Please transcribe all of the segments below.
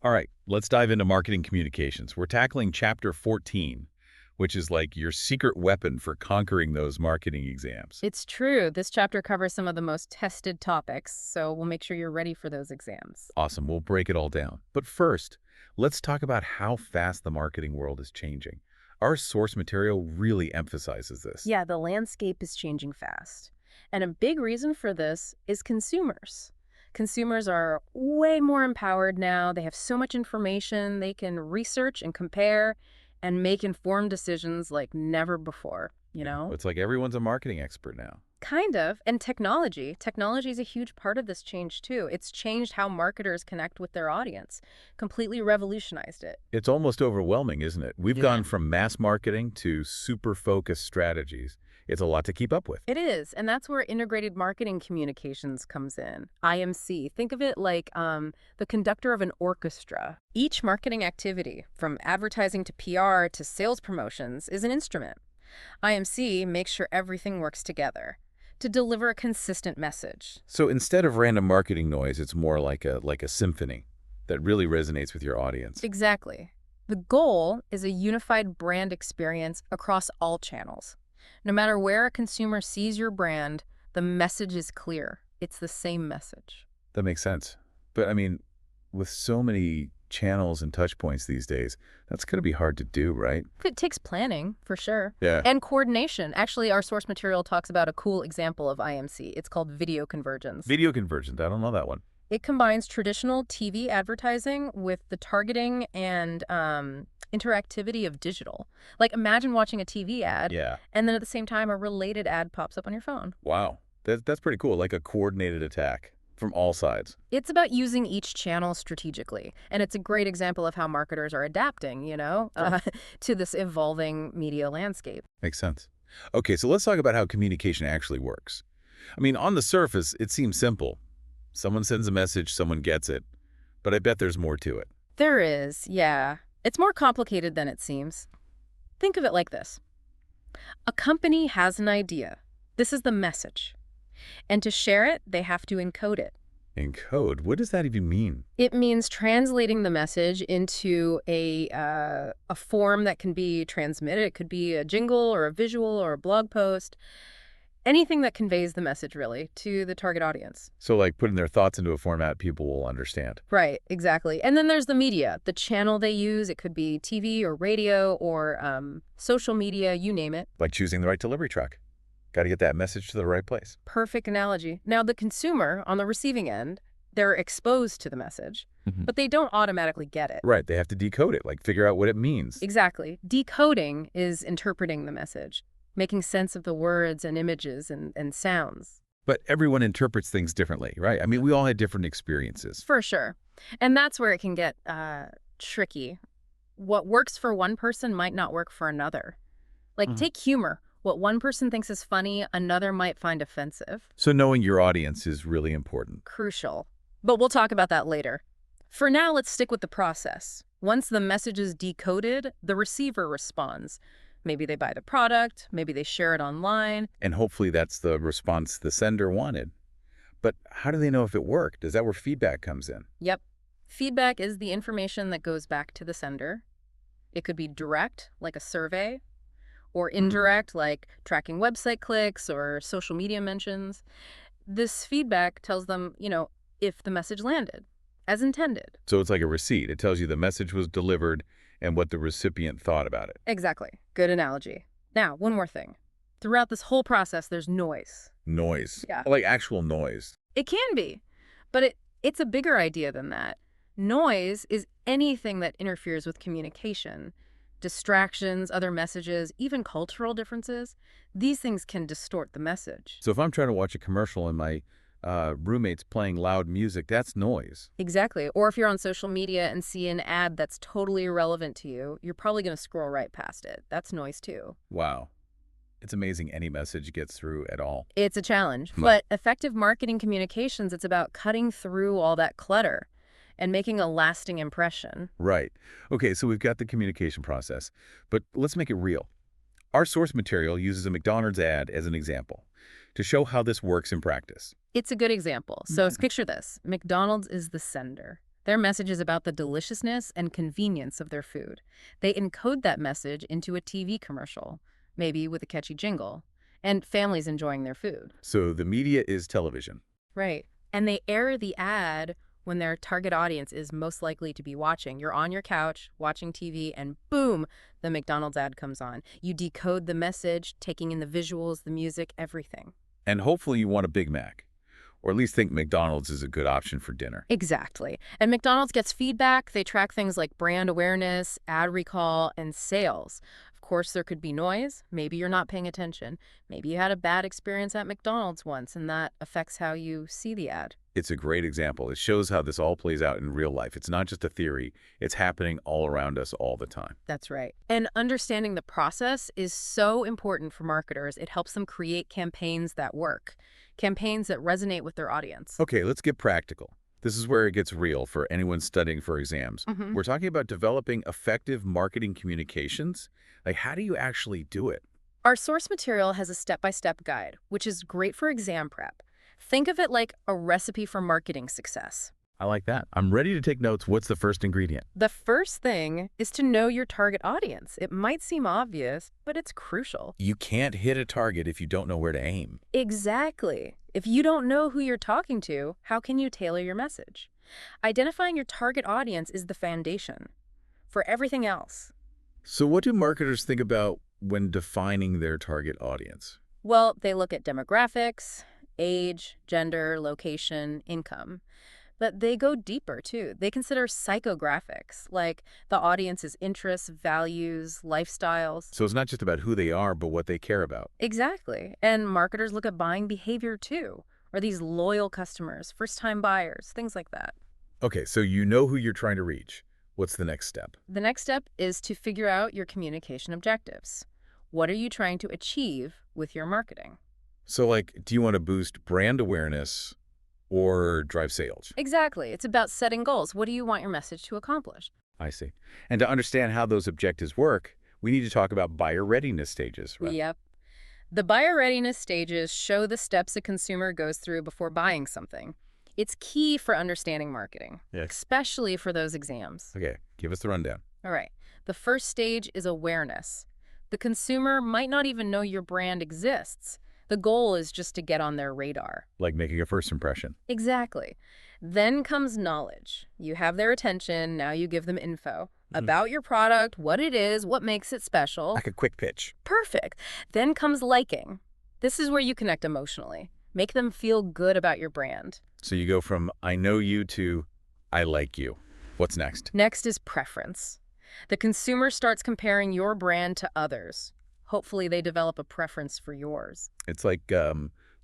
All right, let's dive into marketing communications. We're tackling chapter 14, which is like your secret weapon for conquering those marketing exams. It's true. This chapter covers some of the most tested topics, so we'll make sure you're ready for those exams. Awesome, we'll break it all down. But first, let's talk about how fast the marketing world is changing. Our source material really emphasizes this. Yeah, the landscape is changing fast. And a big reason for this is consumers. Consumers are way more empowered now. They have so much information. They can research and compare and make informed decisions like never before, you know? It's like everyone's a marketing expert now. Kind of. And technology. Technology is a huge part of this change, too. It's changed how marketers connect with their audience, completely revolutionized it. It's almost overwhelming, isn't it? We've Yeah. gone from mass marketing to super focused strategies. It's a lot to keep up with. It is, and that's where integrated marketing communications comes in. IMC. Think of it like the conductor of an orchestra. Each marketing activity, from advertising to PR to sales promotions, is an instrument. IMC makes sure everything works together to deliver a consistent message. So instead of random marketing noise, it's more like a symphony that really resonates with your audience. Exactly. The goal is a unified brand experience across all channels. No matter where a consumer sees your brand, the message is clear. It's the same message. That makes sense. But I mean, with so many channels and touch points these days, that's going to be hard to do, right? It takes planning, for sure. Yeah. And coordination. Actually, our source material talks about a cool example of IMC. It's called video convergence. Video convergence, I don't know that one. It combines traditional TV advertising with the targeting and interactivity of digital. Like, imagine watching a TV ad, Yeah. and then at the same time, a related ad pops up on your phone. Wow. That's pretty cool, like a coordinated attack from all sides. It's about using each channel strategically, and it's a great example of how marketers are adapting, to this evolving media landscape. Makes sense. Okay, so let's talk about how communication actually works. I mean, on the surface, it seems simple. Someone sends a message, someone gets it. But I bet there's more to it. There is, yeah. It's more complicated than it seems. Think of it like this. A company has an idea. This is the message. And to share it, they have to encode it. In code, what does that even mean? It means translating the message into a form that can be transmitted. It could be a jingle or a visual or a blog post. Anything that conveys the message, really, to the target audience. So like putting their thoughts into a format people will understand. Right, exactly. And then there's the media, the channel they use. It could be TV or radio or social media, you name it. Like choosing the right delivery truck. Got to get that message to the right place. Perfect analogy. Now, the consumer on the receiving end, they're exposed to the message, but they don't automatically get it. Right, they have to decode it, like figure out what it means. Exactly. Decoding is interpreting the message, making sense of the words and images and sounds. But everyone interprets things differently, right? I mean, we all had different experiences. For sure. And that's where it can get tricky. What works for one person might not work for another. Like, take humor. What one person thinks is funny, another might find offensive. So knowing your audience is really important. Crucial. But we'll talk about that later. For now, let's stick with the process. Once the message is decoded, the receiver responds. Maybe they buy the product, maybe they share it online. And hopefully that's the response the sender wanted. But how do they know if it worked? Is that where feedback comes in? Yep. Feedback is the information that goes back to the sender. It could be direct, like a survey, or indirect, like tracking website clicks or social media mentions. This feedback tells them, if the message landed, as intended. So it's like a receipt. It tells you the message was delivered and what the recipient thought about it. Exactly. Good analogy. Now, one more thing. Throughout this whole process, there's noise. Noise. Yeah. Like actual noise. It can be, but it's a bigger idea than that. Noise is anything that interferes with communication. Distractions, other messages, even cultural differences. These things can distort the message. So if I'm trying to watch a commercial and my roommate's playing loud music, that's noise. Exactly. Or if you're on social media and see an ad that's totally irrelevant to you, you're probably going to scroll right past it. That's noise too. Wow. It's amazing any message gets through at all. It's a challenge. But effective marketing communications, it's about cutting through all that clutter and making a lasting impression. Right. Okay, so we've got the communication process, but let's make it real. Our source material uses a McDonald's ad as an example to show how this works in practice. It's a good example. So picture this. McDonald's is the sender. Their message is about the deliciousness and convenience of their food. They encode that message into a TV commercial, maybe with a catchy jingle, and families enjoying their food. So the media is television. Right. And they air the ad when their target audience is most likely to be watching. You're on your couch watching TV and boom, the McDonald's ad comes on. You decode the message, taking in the visuals, the music, everything. And hopefully you want a Big Mac. Or at least think McDonald's is a good option for dinner. Exactly. And McDonald's gets feedback. They track things like brand awareness, ad recall, and sales. Of course, there could be noise. Maybe you're not paying attention. Maybe you had a bad experience at McDonald's once, and that affects how you see the ad. It's a great example. It shows how this all plays out in real life. It's not just a theory. It's happening all around us all the time. That's right. And understanding the process is so important for marketers. It helps them create campaigns that work, campaigns that resonate with their audience. Okay, let's get practical. This is where it gets real for anyone studying for exams. We're talking about developing effective marketing communications. Like, how do you actually do it? Our source material has a step-by-step guide, which is great for exam prep. Think of it like a recipe for marketing success. I like that. I'm ready to take notes. What's the first ingredient? The first thing is to know your target audience. It might seem obvious, but it's crucial. You can't hit a target if you don't know where to aim. Exactly. If you don't know who you're talking to, how can you tailor your message? Identifying your target audience is the foundation for everything else. So what do marketers think about when defining their target audience? Well, they look at demographics, age, gender, location, income. But they go deeper, too. They consider psychographics, like the audience's interests, values, lifestyles. So it's not just about who they are, but what they care about. Exactly. And marketers look at buying behavior, too. Are these loyal customers, first-time buyers, things like that. Okay, so you know who you're trying to reach. What's the next step? The next step is to figure out your communication objectives. What are you trying to achieve with your marketing? So, like, do you want to boost brand awareness or drive sales? Exactly. It's about setting goals. What do you want your message to accomplish? I see. And to understand how those objectives work, we need to talk about buyer readiness stages, right? Yep. The buyer readiness stages show the steps a consumer goes through before buying something. It's key for understanding marketing, especially for those exams. Okay, give us the rundown. All right. The first stage is awareness. The consumer might not even know your brand exists. The goal is just to get on their radar. Like making a first impression. Exactly. Then comes knowledge. You have their attention, now you give them info about your product, what it is, what makes it special. Like a quick pitch. Perfect. Then comes liking. This is where you connect emotionally. Make them feel good about your brand. So you go from I know you to I like you. What's next? Next is preference. The consumer starts comparing your brand to others. Hopefully they develop a preference for yours. It's like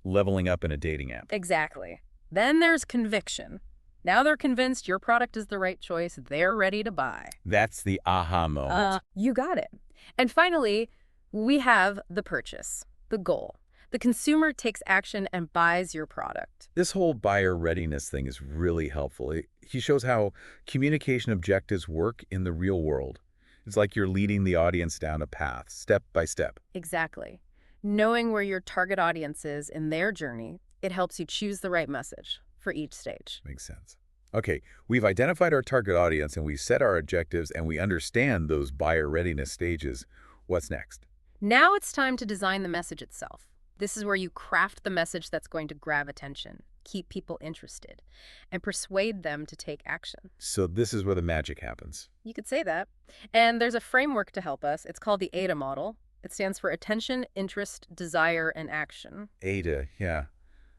leveling up in a dating app. Exactly. Then there's conviction. Now they're convinced your product is the right choice. They're ready to buy. That's the aha moment. You got it. And finally, we have the purchase, the goal. The consumer takes action and buys your product. This whole buyer readiness thing is really helpful. He shows how communication objectives work in the real world. It's like you're leading the audience down a path, step by step. Exactly. Knowing where your target audience is in their journey, it helps you choose the right message for each stage. Makes sense. Okay, we've identified our target audience and we set our objectives and we understand those buyer readiness stages. What's next? Now it's time to design the message itself. This is where you craft the message that's going to grab attention, keep people interested, and persuade them to take action. So this is where the magic happens. You could say that. And there's a framework to help us. It's called the AIDA model. It stands for attention, interest, desire, and action. AIDA, yeah.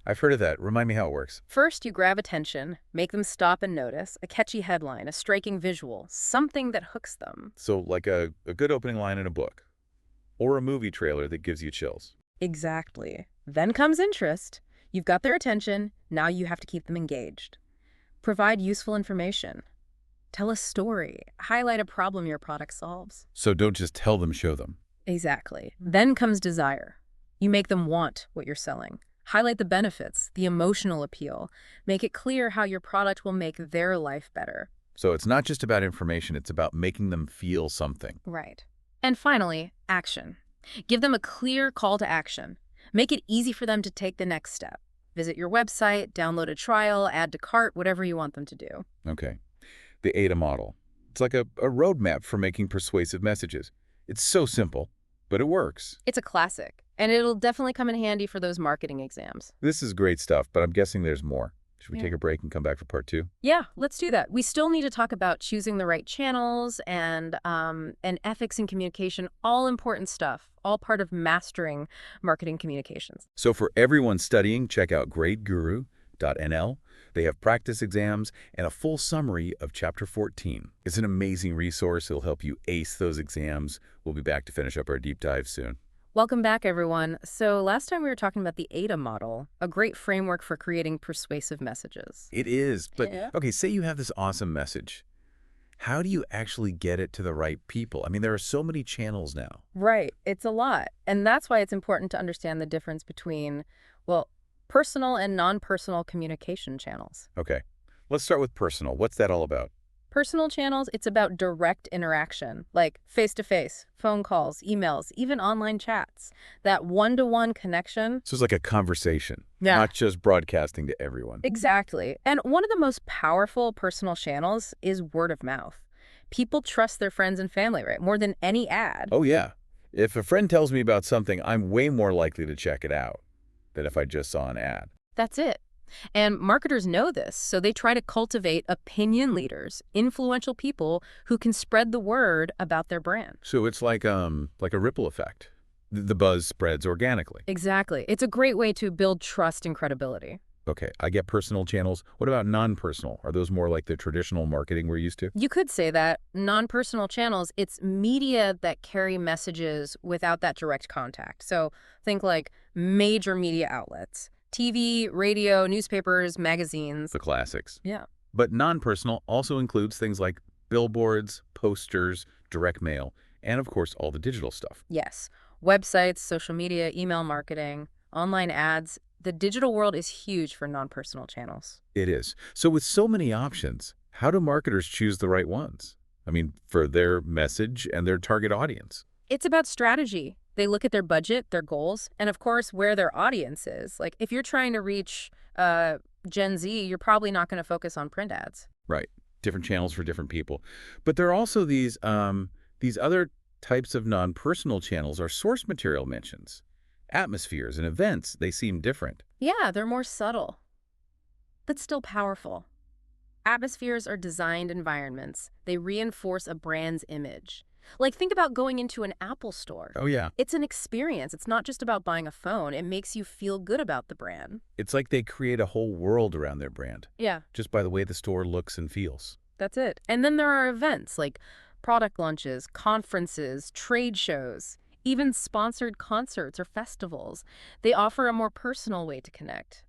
I've heard of that. Remind me how it works. First, you grab attention, make them stop and notice, a catchy headline, a striking visual, something that hooks them. So like a good opening line in a book or a movie trailer that gives you chills. Exactly. Then comes interest. You've got their attention. Now you have to keep them engaged. Provide useful information. Tell a story. Highlight a problem your product solves. So don't just tell them, show them. Exactly. Then comes desire. You make them want what you're selling. Highlight the benefits, the emotional appeal. Make it clear how your product will make their life better. So it's not just about information, it's about making them feel something. Right. And finally, action. Give them a clear call to action. Make it easy for them to take the next step. Visit your website, download a trial, add to cart, whatever you want them to do. Okay. The AIDA model. It's like a roadmap for making persuasive messages. It's so simple, but it works. It's a classic, and it'll definitely come in handy for those marketing exams. This is great stuff, but I'm guessing there's more. Should we Yeah. take a break and come back for part 2? Yeah, let's do that. We still need to talk about choosing the right channels and ethics in communication, all important stuff, all part of mastering marketing communications. So for everyone studying, check out gradeguru.nl. They have practice exams and a full summary of Chapter 14. It's an amazing resource. It'll help you ace those exams. We'll be back to finish up our deep dive soon. Welcome back, everyone. So last time we were talking about the AIDA model, a great framework for creating persuasive messages. It is, but Yeah. okay, say you have this awesome message. How do you actually get it to the right people? I mean, there are so many channels now. Right. It's a lot. And that's why it's important to understand the difference between, well, personal and non-personal communication channels. Okay, let's start with personal. What's that all about? Personal channels, it's about direct interaction, like face-to-face, phone calls, emails, even online chats. That one-to-one connection. So it's like a conversation, Yeah. not just broadcasting to everyone. Exactly. And one of the most powerful personal channels is word of mouth. People trust their friends and family, right? More than any ad. Oh, yeah. If a friend tells me about something, I'm way more likely to check it out than if I just saw an ad. That's it. And marketers know this, so they try to cultivate opinion leaders, influential people who can spread the word about their brand. So it's like a ripple effect. The buzz spreads organically. Exactly. It's a great way to build trust and credibility. Okay, I get personal channels. What about non-personal? Are those more like the traditional marketing we're used to? You could say that non-personal channels, it's media that carry messages without that direct contact. So think like major media outlets, TV, radio, newspapers, magazines. The classics. Yeah. But non-personal also includes things like billboards, posters, direct mail, and of course all the digital stuff. Yes. Websites, social media, email marketing, online ads. The digital world is huge for non-personal channels. It is. So with so many options, how do marketers choose the right ones? I mean, for their message and their target audience. It's about strategy. They look at their budget, their goals, and of course, where their audience is. Like if you're trying to reach Gen Z, you're probably not going to focus on print ads. Right. Different channels for different people. But there are also these other types of non-personal channels are source material mentions. Atmospheres and events, they seem different. Yeah, they're more subtle, but still powerful. Atmospheres are designed environments. They reinforce a brand's image. Like think about going into an Apple store. Oh, yeah. It's an experience. It's not just about buying a phone. It makes you feel good about the brand. It's like they create a whole world around their brand, Yeah, just by the way the store looks and feels. that's it. And then there are events like product launches, conferences, trade shows, even sponsored concerts or festivals. They offer a more personal way to connect,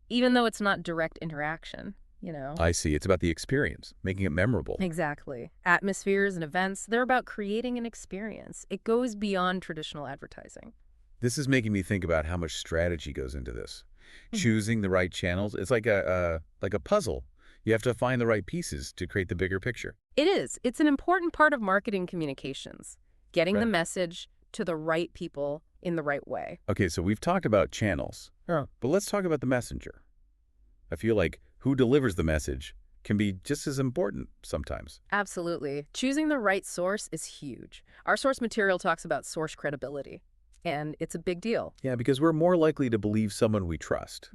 even though it's not direct interaction, you know? I see. It's about the experience, making it memorable. Exactly. Atmospheres and events, they're about creating an experience. It goes beyond traditional advertising. This is making me think about how much strategy goes into this. Choosing the right channels, it's like a puzzle. You have to find the right pieces to create the bigger picture. It is. It's an important part of marketing communications, getting the Right. message to the right people in the right way. Okay, so we've talked about channels, but let's talk about the messenger. I feel like who delivers the message can be just as important sometimes. Absolutely. Choosing the right source is huge. Our source material talks about source credibility, and it's a big deal. Yeah, because we're more likely to believe someone we trust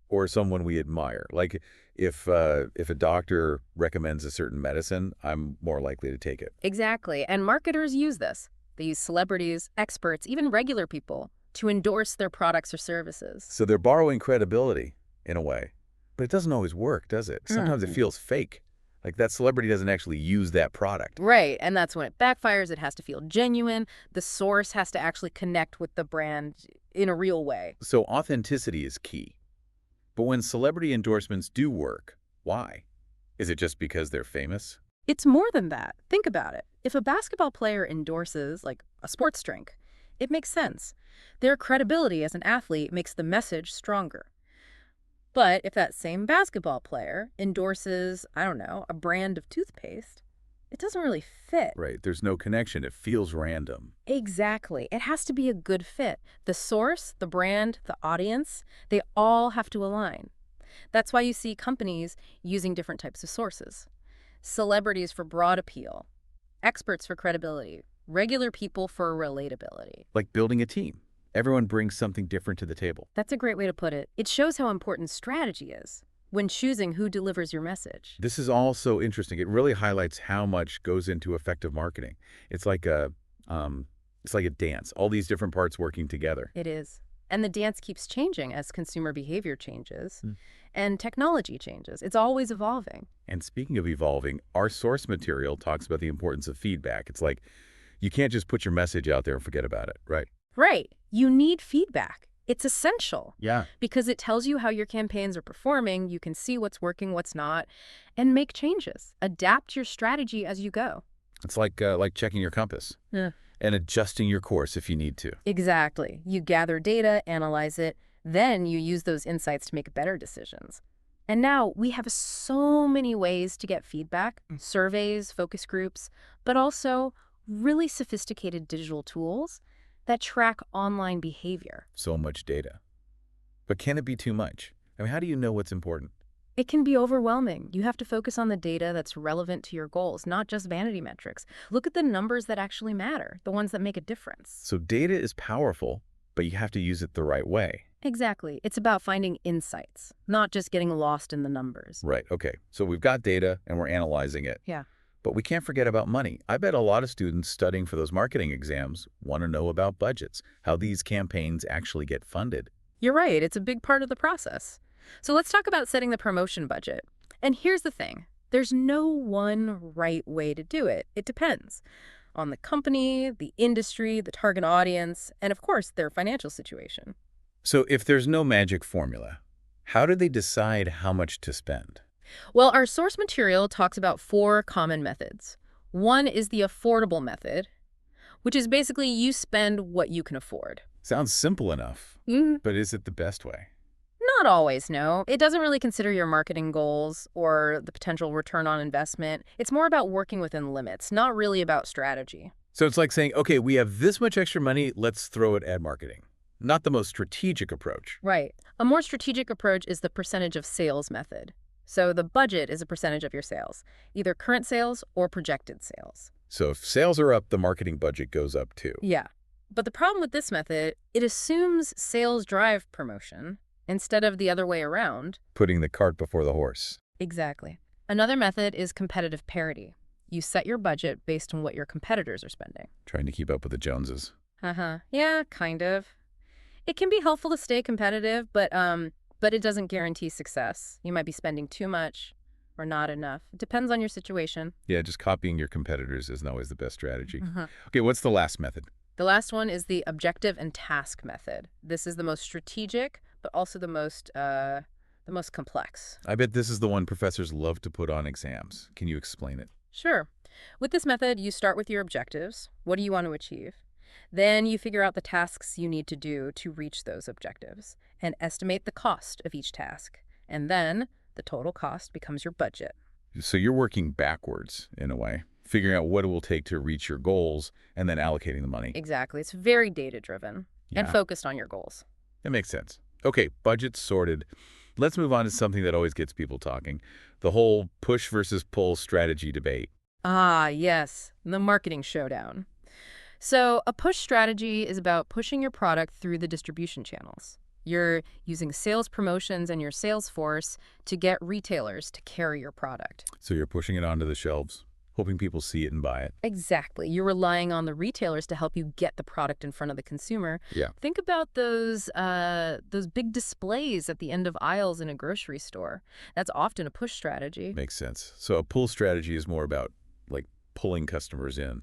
or someone we admire. Like if a doctor recommends a certain medicine, I'm more likely to take it. Exactly. And marketers use this. They use celebrities, experts, even regular people to endorse their products or services. So they're borrowing credibility in a way. But it doesn't always work, does it? Sometimes it feels fake. Like that celebrity doesn't actually use that product. Right, and that's when it backfires. It has to feel genuine. The source has to actually connect with the brand in a real way. So authenticity is key. But when celebrity endorsements do work, why? Is it just because they're famous? It's more than that. Think about it. If a basketball player endorses, like, a sports drink, it makes sense. Their credibility as an athlete makes the message stronger. But if that same basketball player endorses, I don't know, a brand of toothpaste, it doesn't really fit. Right, there's no connection. It feels random. Exactly. It has to be a good fit. The source, the brand, the audience, they all have to align. That's why you see companies using different types of sources. celebrities for broad appeal, experts for credibility, regular people for relatability. Like building a team. Everyone brings something different to the table. That's a great way to put it. It shows how important strategy is when choosing who delivers your message. This is all so interesting. It really highlights how much goes into effective marketing. It's like a dance, all these different parts working together. It is. And the dance keeps changing as consumer behavior changes Hmm. and technology changes. It's always evolving. And speaking of evolving, our source material talks about the importance of feedback. It's like you can't just put your message out there and forget about it, right? Right. You need feedback. It's essential Yeah. because it tells you how your campaigns are performing. You can see what's working, what's not, and make changes. Adapt your strategy as you go. It's like checking your compass Yeah. and adjusting your course if you need to. Exactly. You gather data, analyze it, then you use those insights to make better decisions. And now we have so many ways to get feedback, surveys, focus groups, but also really sophisticated digital tools that track online behavior. So much data. But can it be too much? I mean, how do you know what's important? It can be overwhelming. You have to focus on the data that's relevant to your goals, not just vanity metrics. Look at the numbers that actually matter, the ones that make a difference. So data is powerful, but you have to use it the right way. Exactly. It's about finding insights, not just getting lost in the numbers. Right, okay. So we've got data and we're analyzing it. Yeah. But we can't forget about money. I bet a lot of students studying for those marketing exams want to know about budgets, how these campaigns actually get funded. You're right. It's a big part of the process. So let's talk about setting the promotion budget. And here's the thing. There's no one right way to do it. It depends on the company, the industry, the target audience, and of course, their financial situation. So if there's no magic formula, how do they decide how much to spend? Well, our source material talks about 4 common methods. One is the affordable method, which is basically you spend what you can afford. Sounds simple enough, but is it the best way? Not always, no. It doesn't really consider your marketing goals or the potential return on investment. It's more about working within limits, not really about strategy. So it's like saying, okay, we have this much extra money, let's throw it at marketing. Not the most strategic approach. Right. A more strategic approach is the percentage of sales method. So the budget is a percentage of your sales, either current sales or projected sales. So if sales are up, the marketing budget goes up too. Yeah. But the problem with this method, it assumes sales drive promotion instead of the other way around. Putting the cart before the horse. Exactly. Another method is competitive parity. You set your budget based on what your competitors are spending. Trying to keep up with the Joneses. Yeah, kind of. It can be helpful to stay competitive, but it doesn't guarantee success. You might be spending too much or not enough. It depends on your situation. Yeah, just copying your competitors isn't always the best strategy. Okay, what's the last method? The last one is the objective and task method. This is the most strategic, but also the most complex. I bet this is the one professors love to put on exams. Can you explain it? Sure. With this method, you start with your objectives. What do you want to achieve? Then you figure out the tasks you need to do to reach those objectives and estimate the cost of each task. And then the total cost becomes your budget. So you're working backwards, in a way, figuring out what it will take to reach your goals and then allocating the money. Exactly. It's very data-driven and focused on your goals. That makes sense. Okay, budget's sorted. Let's move on to something that always gets people talking, the whole push versus pull strategy debate. Ah, yes, the marketing showdown. So a push strategy is about pushing your product through the distribution channels. You're using sales promotions and your sales force to get retailers to carry your product. So you're pushing it onto the shelves, hoping people see it and buy it. Exactly. You're relying on the retailers to help you get the product in front of the consumer. Yeah. Think about those big displays at the end of aisles in a grocery store. That's often a push strategy. Makes sense. So a pull strategy is more about, like, pulling customers in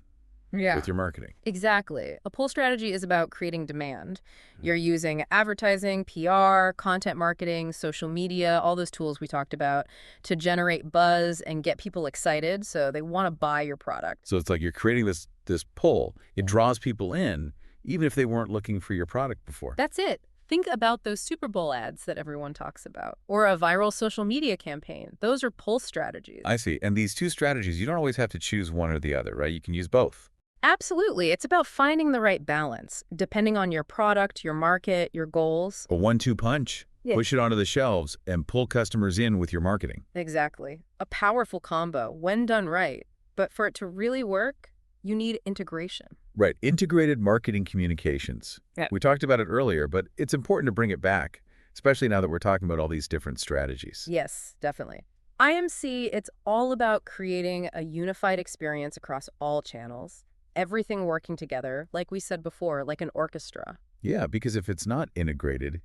with your marketing. Exactly. A pull strategy is about creating demand. You're using advertising, PR, content marketing, social media, all those tools we talked about to generate buzz and get people excited so they want to buy your product. So it's like you're creating this pull. It draws people in, even if they weren't looking for your product before. That's it. Think about those Super Bowl ads that everyone talks about, or a viral social media campaign. Those are pull strategies. I see. And these two strategies, you don't always have to choose one or the other, right? You can use both. Absolutely. It's about finding the right balance, depending on your product, your market, your goals. A 1-2 punch. Yeah. push it onto the shelves, and pull customers in with your marketing. Exactly. A powerful combo when done right. But for it to really work, you need integration. Right, integrated marketing communications. Yeah. We talked about it earlier, but it's important to bring it back, especially now that we're talking about all these different strategies. Yes, definitely. IMC, it's all about creating a unified experience across all channels, everything working together, like we said before, like an orchestra. Yeah, because if it's not integrated,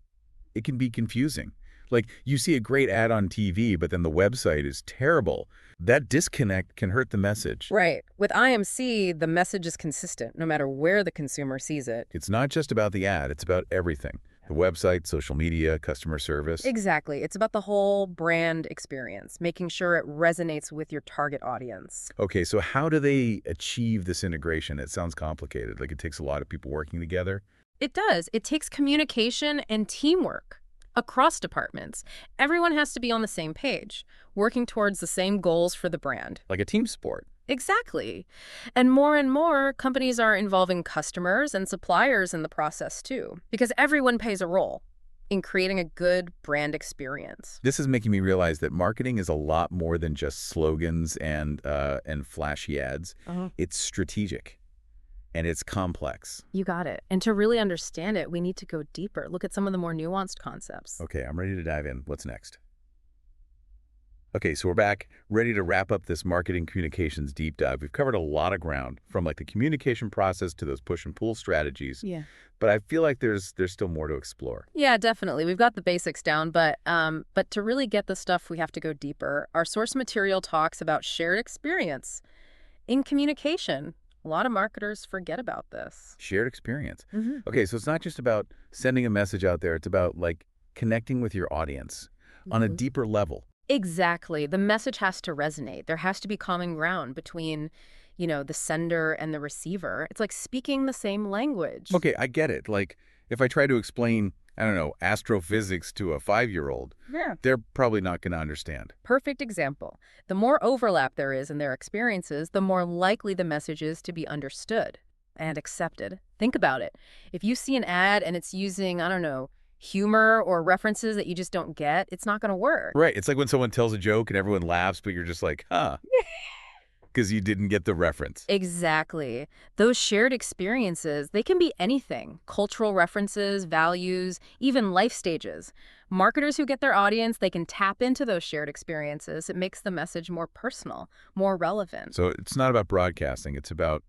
it can be confusing. Like, you see a great ad on TV, but then the website is terrible. That disconnect can hurt the message. Right. With IMC, the message is consistent no matter where the consumer sees it. It's not just about the ad, it's about everything. The website, social media, customer service. Exactly. It's about the whole brand experience, making sure it resonates with your target audience. Okay, so how do they achieve this integration? It sounds complicated, like it takes a lot of people working together. It does. It takes communication and teamwork across departments. Everyone has to be on the same page, working towards the same goals for the brand. Like a team sport. Exactly. And more companies are involving customers and suppliers in the process too, because everyone plays a role in creating a good brand experience. This is making me realize that marketing is a lot more than just slogans and flashy ads. It's strategic. And it's complex. You got it. And to really understand it, we need to go deeper. Look at some of the more nuanced concepts. Okay, I'm ready to dive in. What's next? Okay, so we're back, ready to wrap up this marketing communications deep dive. We've covered a lot of ground, from like the communication process to those push and pull strategies. Yeah. But I feel like there's still more to explore. Yeah, definitely. We've got the basics down, but to really get the stuff, we have to go deeper. Our source material talks about shared experience in communication. A lot of marketers forget about this. Shared experience. Mm-hmm. Okay, so it's not just about sending a message out there. It's about like connecting with your audience on a deeper level. Exactly. The message has to resonate. There has to be common ground between, the sender and the receiver. It's like speaking the same language. Okay, I get it. Like if I try to explain, I don't know, astrophysics to a 5-year-old, Yeah. they're probably not going to understand. Perfect example. The more overlap there is in their experiences, the more likely the message is to be understood and accepted. Think about it. If you see an ad and it's using, I don't know, humor or references that you just don't get, it's not going to work. Right. It's like when someone tells a joke and everyone laughs, but you're just like, huh. Because you didn't get the reference. Exactly. Those shared experiences, they can be anything. Cultural references, values, even life stages. Marketers who get their audience, they can tap into those shared experiences. It makes the message more personal, more relevant. So it's not about broadcasting. It's about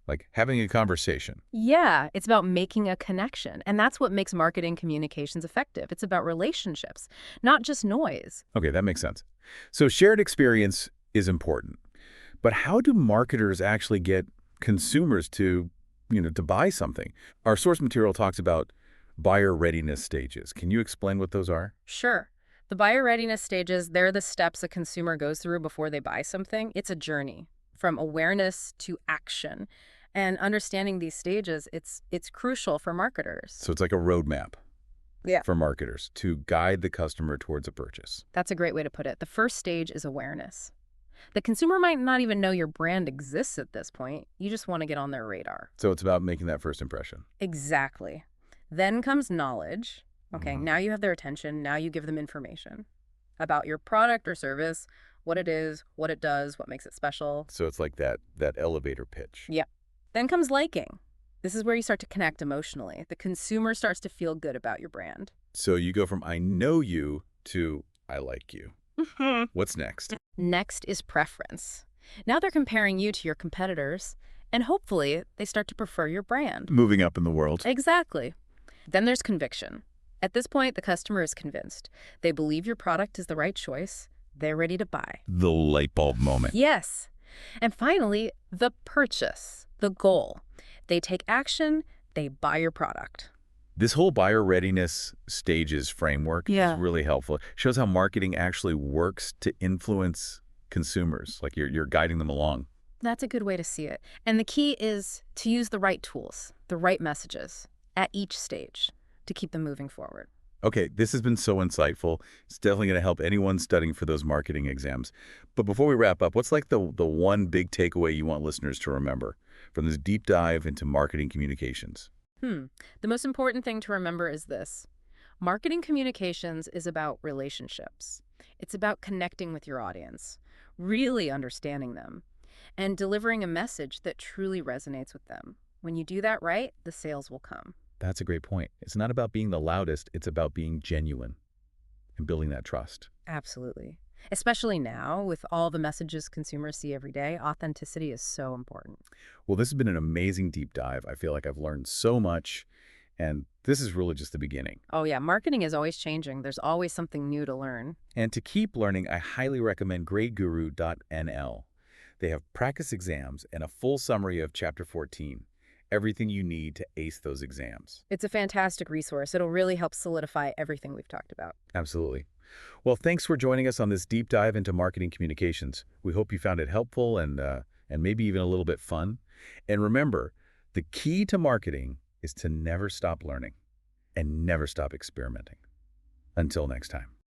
like having a conversation. Yeah, it's about making a connection. And that's what makes marketing communications effective. It's about relationships, not just noise. Okay, that makes sense. So shared experience is important. But how do marketers actually get consumers to buy something? Our source material talks about buyer readiness stages. Can you explain what those are? Sure. The buyer readiness stages, they're the steps a consumer goes through before they buy something. It's a journey from awareness to action. And understanding these stages, it's crucial for marketers. So it's like a roadmap Yeah. for marketers to guide the customer towards a purchase. That's a great way to put it. The first stage is awareness. The consumer might not even know your brand exists at this point. You just want to get on their radar. So it's about making that first impression. Exactly. Then comes knowledge. Okay, now you have their attention. Now you give them information about your product or service, what it is, what it does, what makes it special. So it's like that elevator pitch. Yeah. Then comes liking. This is where you start to connect emotionally. The consumer starts to feel good about your brand. So you go from I know you to I like you. What's next? Next is preference. Now they're comparing you to your competitors, and hopefully they start to prefer your brand. Moving up in the world. Exactly. Then there's conviction. At this point, the customer is convinced. They believe your product is the right choice. They're ready to buy. The light bulb moment. Yes. And finally, the purchase, the goal. They take action, they buy your product. This whole buyer readiness stages framework Yeah. is really helpful. It shows how marketing actually works to influence consumers. Like you're guiding them along. That's a good way to see it. And the key is to use the right tools, the right messages at each stage to keep them moving forward. Okay, this has been so insightful. It's definitely going to help anyone studying for those marketing exams. But before we wrap up, what's like the one big takeaway you want listeners to remember from this deep dive into marketing communications? The most important thing to remember is this. Marketing communications is about relationships. It's about connecting with your audience, really understanding them, and delivering a message that truly resonates with them. When you do that right, the sales will come. That's a great point. It's not about being the loudest, it's about being genuine and building that trust. Absolutely. Especially now, with all the messages consumers see every day, authenticity is so important. Well, this has been an amazing deep dive. I feel like I've learned so much, and this is really just the beginning. Oh, yeah, marketing is always changing. There's always something new to learn. And to keep learning, I highly recommend gradeguru.nl. They have practice exams and a full summary of Chapter 14, everything you need to ace those exams. It's a fantastic resource. It'll really help solidify everything we've talked about. Absolutely. Well, thanks for joining us on this deep dive into marketing communications. We hope you found it helpful and maybe even a little bit fun. And remember, the key to marketing is to never stop learning and never stop experimenting. Until next time.